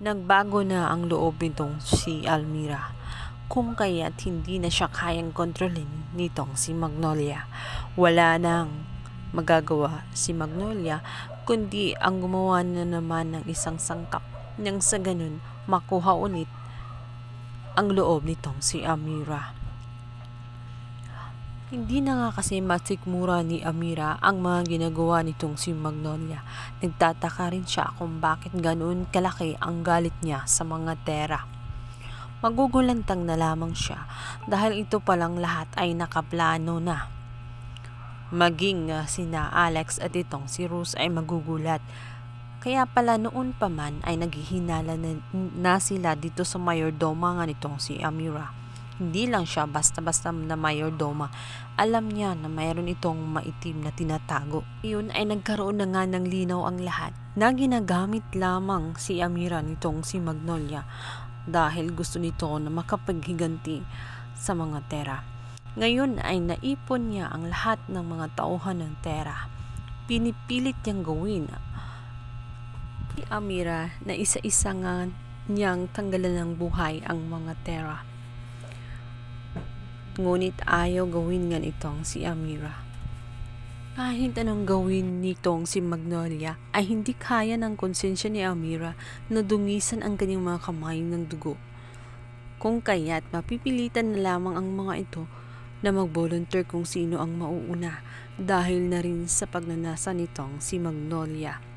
Nagbago na ang loob nitong si Almira, kung kaya't hindi na siya kayang kontrolin nitong si Magnolia. Wala nang magagawa si Magnolia kundi ang gumawa na naman ng isang sangkap nang sa ganun makuha ulit ang loob nitong si Amira. Hindi na nga kasi masikmura ni Amira ang mga ginagawa nitong si Magnolia. Nagtataka rin siya kung bakit ganoon kalaki ang galit niya sa mga Terra. Magugulantang na lamang siya dahil ito palang lahat ay nakaplano na. Maging sina Alex at itong si Rose ay magugulat. Kaya pala noon pa man ay naghihinala na sila dito sa mayordoma nga nitong si Amira. Hindi lang siya basta-basta na mayordoma. Alam niya na mayroon itong maitim na tinatago. Iyon ay nagkaroon na nga ng linaw ang lahat na ginagamit lamang si Amira nitong si Magnolia dahil gusto nito na makapaghiganti sa mga Terra. Ngayon ay naipon niya ang lahat ng mga tauhan ng Terra. Pinipilit niyang gawin si Amira na isa-isa nga niyang tanggalan ng buhay ang mga Terra. Ngunit ayaw gawin nga nitong si Amira. Kahit anong gawin nitong si Magnolia ay hindi kaya ng konsensya ni Amira na dungisan ang kanyang mga kamay ng dugo. Kung kaya't mapipilitan na lamang ang mga ito na mag-volunteer kung sino ang mauuna dahil na rin sa pagnanasa nitong si Magnolia.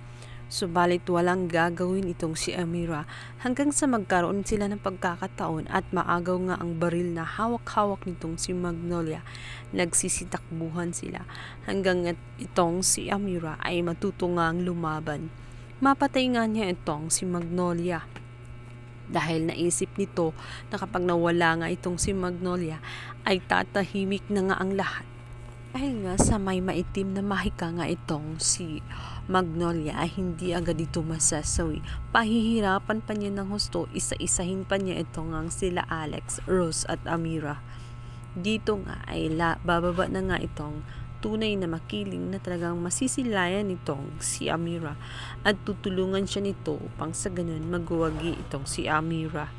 Subalit walang gagawin itong si Amira hanggang sa magkaroon sila ng pagkakataon at maagaw nga ang baril na hawak-hawak nitong si Magnolia. Nagsisitakbuhan sila hanggang itong si Amira ay matutungang lumaban. Mapatay nga niya itong si Magnolia. Dahil naisip nito na kapag nawala nga itong si Magnolia ay tatahimik na nga ang lahat. Dahil nga sa may maitim na mahika nga itong si Magnolia ay hindi agad ito masasawi. Pahihirapan pa niya ng husto, isa-isahin pa niya itong ang sila Alex, Rose at Amira. Dito nga ay bababa na nga itong tunay na makiling na talagang masisilayan nitong si Amira at tutulungan siya nito upang sa ganun magwagi itong si Amira.